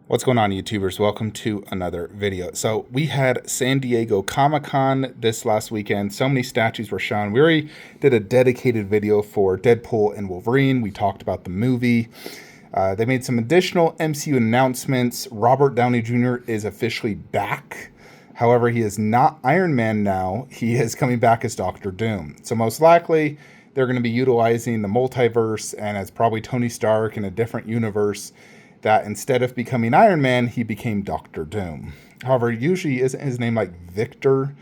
What's going on, YouTubers? Welcome to another video. So we had San Diego Comic-Con this last weekend. So many statues were shown. We already did a dedicated video for Deadpool and Wolverine. We talked about the movie. They made some additional MCU announcements. Robert Downey Jr. is officially back. However, he is not Iron Man now. He is coming back as Doctor Doom. So most likely, they're going to be utilizing the multiverse, and it's probably Tony Stark in a different universe, that instead of becoming Iron Man, he became Doctor Doom. However, usually isn't his name like Victor?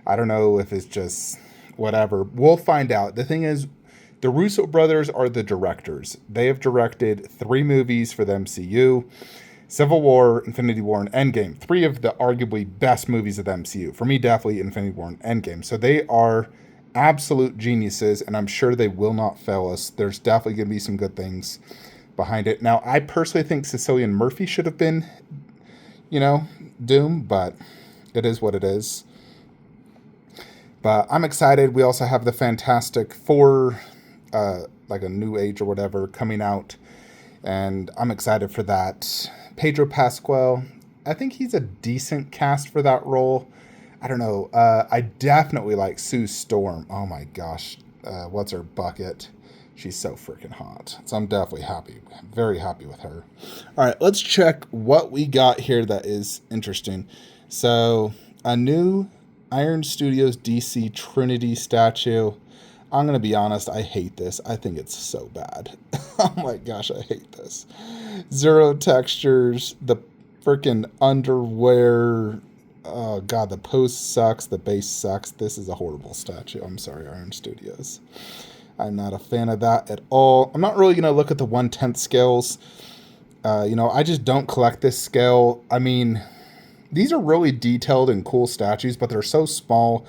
I don't know if it's just whatever. We'll find out. The thing is, the Russo brothers are the directors. They have directed 3 movies for the MCU. Civil War, Infinity War, and Endgame. 3 of the arguably best movies of the MCU. For me, definitely Infinity War and Endgame. So they are absolute geniuses, and I'm sure they will not fail us. There's definitely going to be some good things behind it. Now, I personally think Cillian Murphy should have been, Doom, but it is what it is. But I'm excited. We also have the Fantastic Four, like a New Age or whatever, coming out, and I'm excited for that. Pedro Pascal, I think he's a decent cast for that role. I don't know. I definitely like Sue Storm. Oh my gosh. What's her bucket? She's so freaking hot. So I'm definitely happy. Very happy with her. All right, let's check what we got here that is interesting. So, a new Iron Studios DC Trinity statue. I'm going to be honest, I hate this. I think it's so bad. Oh my gosh, I hate this. Zero textures, the freaking underwear. Oh god, the pose sucks, the base sucks. This is a horrible statue. I'm sorry, Iron Studios. I'm not a fan of that at all. I'm not really going to look at the 1/10 scales. I just don't collect this scale. I mean, these are really detailed and cool statues, but they're so small.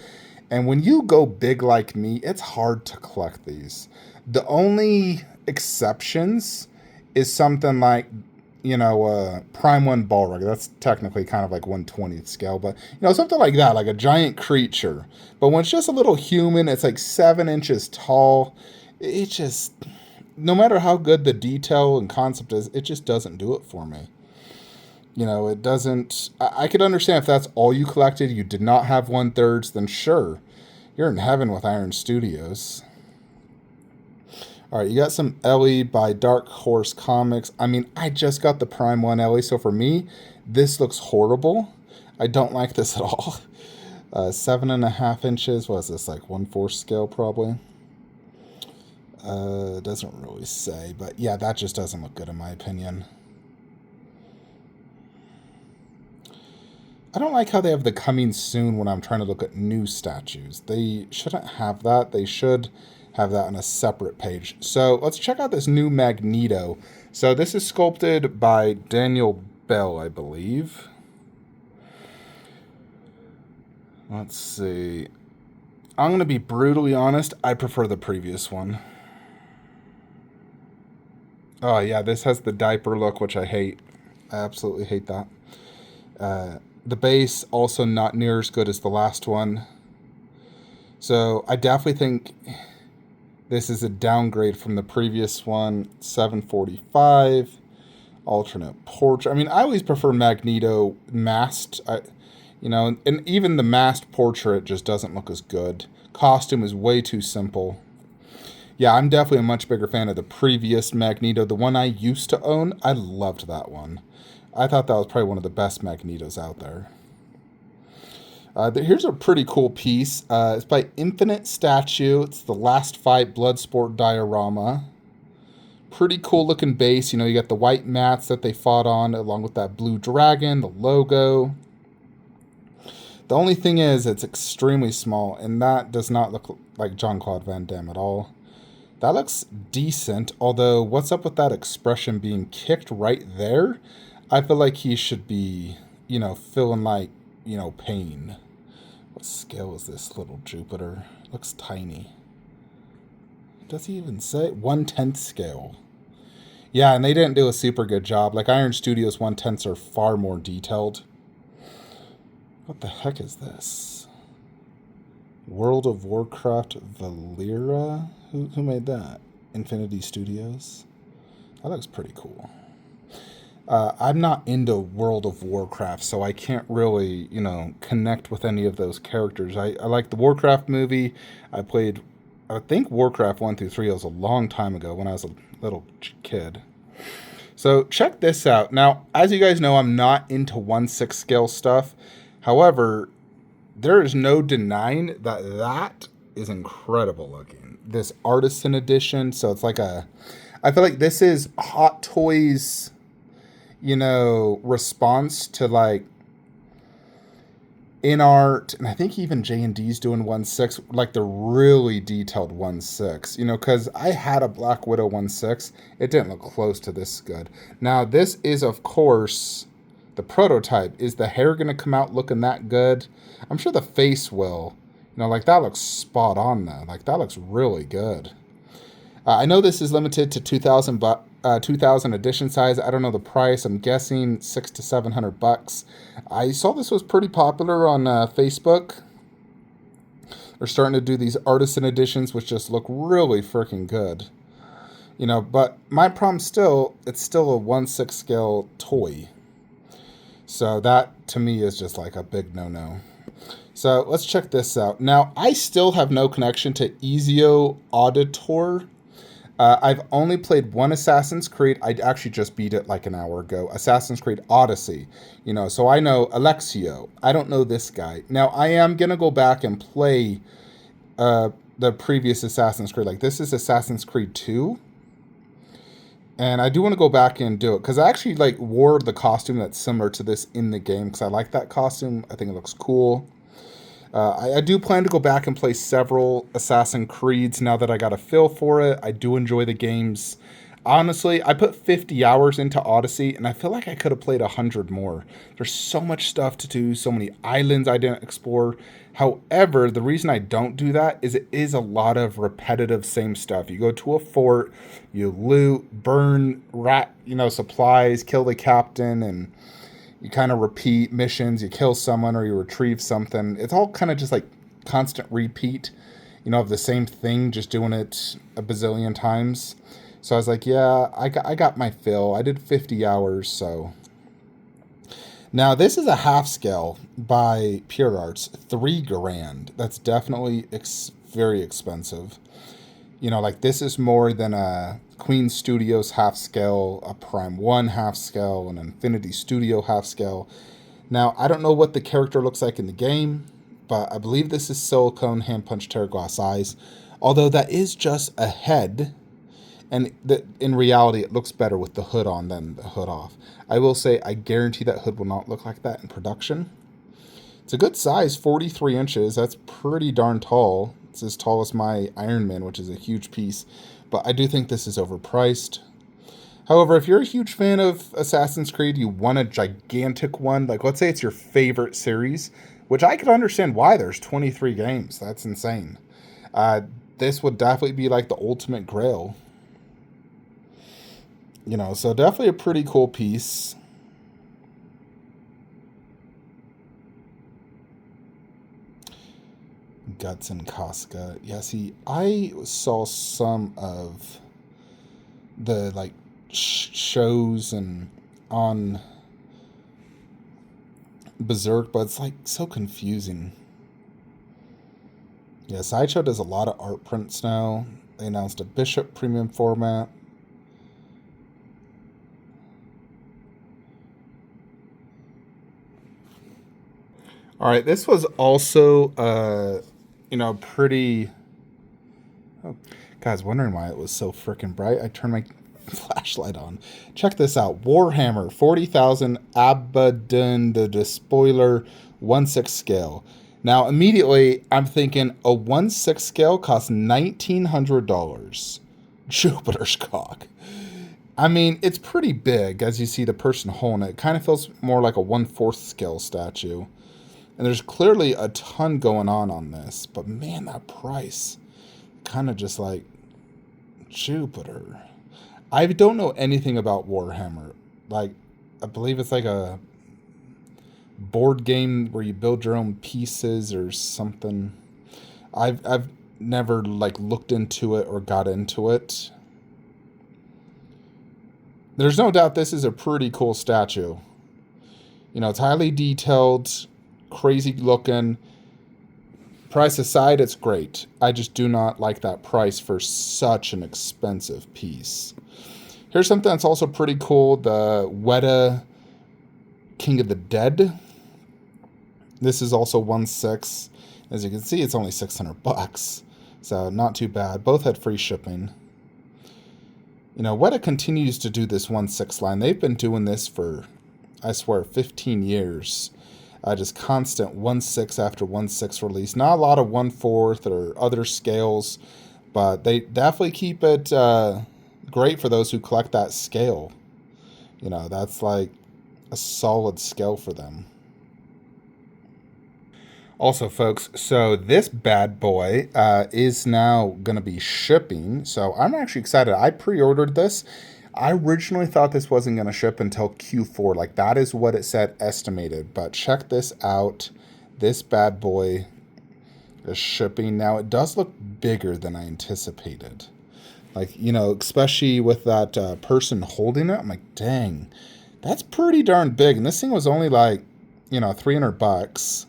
And when you go big like me, it's hard to collect these. The only exceptions is something like, Prime 1 Balrog. That's technically kind of like 1/20th scale, but, something like that, like a giant creature. But when it's just a little human, it's like 7 inches tall. It just, no matter how good the detail and concept is, it just doesn't do it for me. It doesn't. I could understand if that's all you collected, you did not have 1/3, then sure, you're in heaven with Iron Studios. All right, you got some Ellie by Dark Horse Comics. I mean, I just got the Prime 1 Ellie, so for me, this looks horrible. I don't like this at all. 7.5 inches. What is this, like 1/4 scale probably? Doesn't really say, but yeah, that just doesn't look good in my opinion. I don't like how they have the coming soon when I'm trying to look at new statues. They shouldn't have that. They should have that on a separate page. So let's check out this new Magneto. So this is sculpted by Daniel Bell, I believe. Let's see. I'm going to be brutally honest. I prefer the previous one. Oh, yeah, this has the diaper look, which I hate. I absolutely hate that. The base, also not near as good as the last one. So I definitely think this is a downgrade from the previous one. 745. Alternate portrait. I mean, I always prefer Magneto masked. And even the masked portrait just doesn't look as good. Costume is way too simple. Yeah, I'm definitely a much bigger fan of the previous Magneto. The one I used to own, I loved that one. I thought that was probably one of the best Magnetos out there. Here's a pretty cool piece. It's by Infinite Statue. It's the Last Fight Bloodsport diorama. Pretty cool looking base. You got the white mats that they fought on, along with that blue dragon, the logo. The only thing is, it's extremely small, and that does not look like Jean-Claude Van Damme at all. That looks decent, although what's up with that expression being kicked right there? I feel like he should be, feeling like, pain. What scale is this little Jupiter? Looks tiny. Does he even say? 1/10 scale. Yeah, and they didn't do a super good job. Like Iron Studios 1/10s are far more detailed. What the heck is this? World of Warcraft Valera? Who made that? Infinity Studios? That looks pretty cool. I'm not into World of Warcraft, so I can't really, connect with any of those characters. I like the Warcraft movie. I played, I think Warcraft 1 through 3 was a long time ago when I was a little kid. So check this out. Now, as you guys know, I'm not into 1/6 scale stuff. However, there is no denying that that is incredible looking. This artisan edition, so it's like I feel like this is Hot Toys, response to like in art, and I think even J&D's doing 1/6, like the really detailed 1/6, because I had a Black Widow 1/6. It didn't look close to this good. Now, this is, of course, the prototype. Is the hair going to come out looking that good? I'm sure the face will. Like that looks spot on, though. Like that looks really good. I know this is limited to 2,000 edition size. I don't know the price. I'm guessing $600 to $700. I saw this was pretty popular on Facebook. They're starting to do these artisan editions, which just look really freaking good. But my problem still, it's still a 1/6 scale toy. So that to me is just like a big no-no. So let's check this out. Now, I still have no connection to Ezio Auditor. I've only played one Assassin's Creed. I actually just beat it like an hour ago. Assassin's Creed Odyssey. So I know Alexio. I don't know this guy. Now, I am going to go back and play the previous Assassin's Creed. Like, this is Assassin's Creed 2. And I do want to go back and do it. Because I actually, wore the costume that's similar to this in the game. Because I like that costume. I think it looks cool. I do plan to go back and play several Assassin's Creeds now that I got a feel for it. I do enjoy the games. Honestly, I put 50 hours into Odyssey, and I feel like I could have played 100 more. There's so much stuff to do, so many islands I didn't explore. However, the reason I don't do that is it is a lot of repetitive same stuff. You go to a fort, you loot, burn supplies, kill the captain, and you kind of repeat missions, you kill someone or you retrieve something. It's all kind of just like constant repeat, of the same thing, just doing it a bazillion times. So I was like, yeah, I got my fill. I did 50 hours, so. Now, this is a half scale by Pure Arts, $3,000. That's definitely very expensive. This is more than a Queen Studios half scale, a Prime 1 half scale, an Infinity Studio half scale. Now, I don't know what the character looks like in the game, but I believe this is silicone hand punch tear glass eyes. Although that is just a head, and in reality, it looks better with the hood on than the hood off. I will say, I guarantee that hood will not look like that in production. It's a good size, 43 inches. That's pretty darn tall. It's as tall as my Iron Man, which is a huge piece. But I do think this is overpriced. However, if you're a huge fan of Assassin's Creed, you want a gigantic one, like let's say it's your favorite series, which I could understand why there's 23 games. That's insane. This would definitely be like the ultimate grail. So definitely a pretty cool piece. Guts and Casca. Yeah, see, I saw some of the shows and on Berserk, but it's so confusing. Yeah, Sideshow does a lot of art prints now. They announced a Bishop premium format. All right, this was also pretty. Oh, guys, wondering why it was so freaking bright. I turned my flashlight on. Check this out. Warhammer 40,000 Abaddon the spoiler 1/6 scale. Now, immediately, I'm thinking a 1/6 scale costs $1,900. Jupiter's cock. I mean, it's pretty big, as you see the person holding it. It kind of feels more like a 1/4 scale statue. And there's clearly a ton going on this. But man, that price. Kind of just like Jupiter. I don't know anything about Warhammer. I believe it's like a board game where you build your own pieces or something. I've never looked into it or got into it. There's no doubt this is a pretty cool statue. You know, it's highly detailed, crazy looking. Price aside, it's great. I just do not like that price for such an expensive piece. Here's something that's also pretty cool. The WETA King of the Dead. This is also 1/6. As you can see, it's only $600. So not too bad. Both had free shipping. You know, WETA continues to do this 1/6 line. They've been doing this for, I swear, 15 years. Just constant 1/6 after 1/6 release. Not a lot of 1/4 or other scales, but they definitely keep it great for those who collect that scale. You know, that's like a solid scale for them. Also, folks, so this bad boy is now going to be shipping. So I'm actually excited. I pre-ordered this. I originally thought this wasn't going to ship until Q4. Like, that is what it said estimated. But check this out. This bad boy is shipping. Now, it does look bigger than I anticipated. Like, you know, especially with that person holding it. I'm like, dang, that's pretty darn big. And this thing was only like, you know, $300.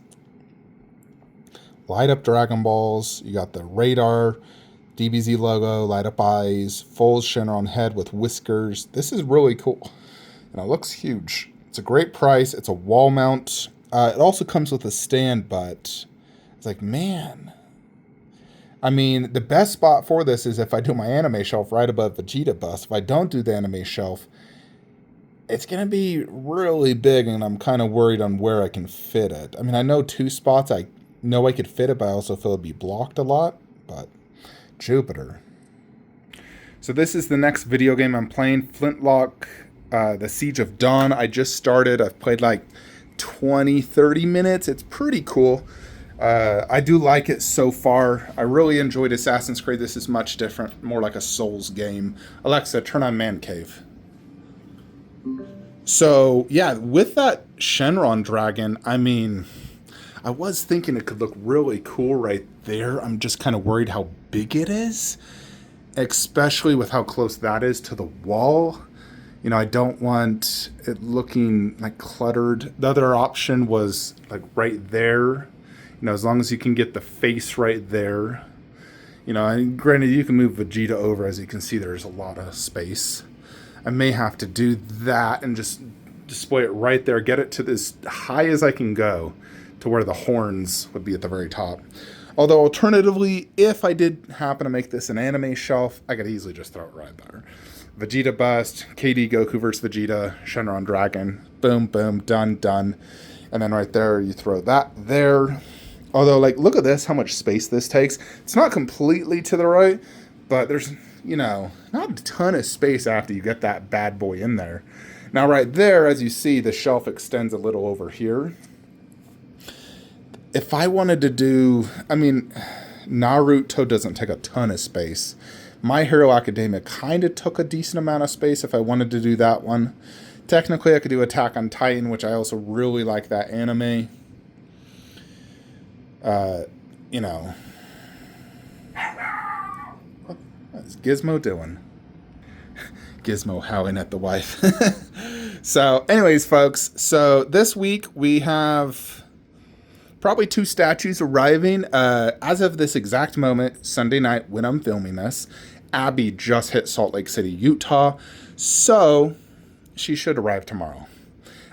Light up Dragon Balls. You got the radar, DBZ logo, light up eyes, full Shenron head with whiskers. This is really cool. And it looks huge. It's a great price. It's a wall mount. It also comes with a stand, but it's like, man. I mean, the best spot for this is if I do my anime shelf right above Vegeta bust. If I don't do the anime shelf, it's going to be really big, and I'm kind of worried on where I can fit it. I mean, I know 2 spots I know I could fit it, but I also feel it'd be blocked a lot. But Jupiter. So this is the next video game I'm playing, Flintlock, The Siege of Dawn. I just started. I've played like 20-30 minutes. It's pretty cool. I do like it so far. I really enjoyed Assassin's Creed. This is much different, more like a Souls game. Alexa, turn on Man Cave. So yeah, with that Shenron dragon, I mean, I was thinking it could look really cool right there. I'm just kind of worried how big it is, especially with how close that is to the wall. You know, I don't want it looking like cluttered. The other option was like right there. You know, as long as you can get the face right there. You know, and granted, you can move Vegeta over. As you can see, there's a lot of space. I may have to do that and just display it right there. Get it to as high as I can go, to where the horns would be at the very top. Although alternatively, if I did happen to make this an anime shelf, I could easily just throw it right there. Vegeta bust, KD Goku versus Vegeta, Shenron Dragon, boom, boom, done, done. And then right there, you throw that there. Although, like, look at this, how much space this takes. It's not completely to the right, but there's, you know, not a ton of space after you get that bad boy in there. Now right there, as you see, the shelf extends a little over here. If I wanted to do, I mean, Naruto doesn't take a ton of space. My Hero Academia kind of took a decent amount of space if I wanted to do that one. Technically, I could do Attack on Titan, which I also really like that anime. You know. What's Gizmo doing? Gizmo howling at the wife. So, anyways, folks, so this week we have probably 2 statues arriving. As of this exact moment, Sunday night when I'm filming this, Abby just hit Salt Lake City, Utah. So she should arrive tomorrow.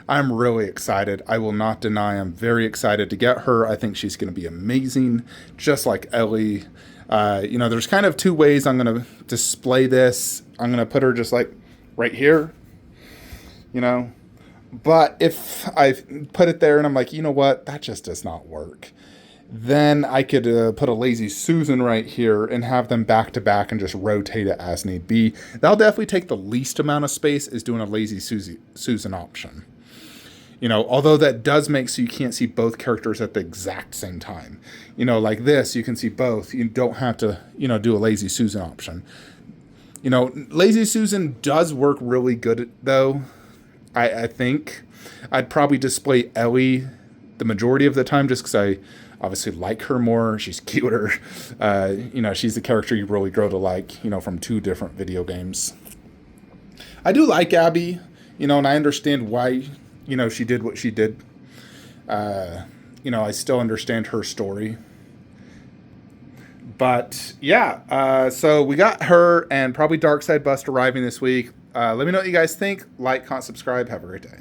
I'm really excited. I will not deny I'm very excited to get her. I think she's going to be amazing, just like Ellie. You know, there's kind of 2 ways I'm going to display this. I'm going to put her just like right here, you know. But if I put it there and I'm like, you know what, that just does not work, then I could put a Lazy Susan right here and have them back to back and just rotate it as need be. That'll definitely take the least amount of space, is doing a Lazy Susan option. You know, although that does make so you can't see both characters at the exact same time. You know, like this, you can see both. You don't have to, you know, do a Lazy Susan option. You know, Lazy Susan does work really good, though. I think I'd probably display Ellie the majority of the time, just because I obviously like her more. She's cuter. You know, she's the character you really grow to like, you know, from 2 different video games. I do like Abby, and I understand why, she did what she did. I still understand her story. But yeah, so we got her and probably Dark Side Bust arriving this week. Let me know what you guys think. Like, comment, subscribe. Have a great day.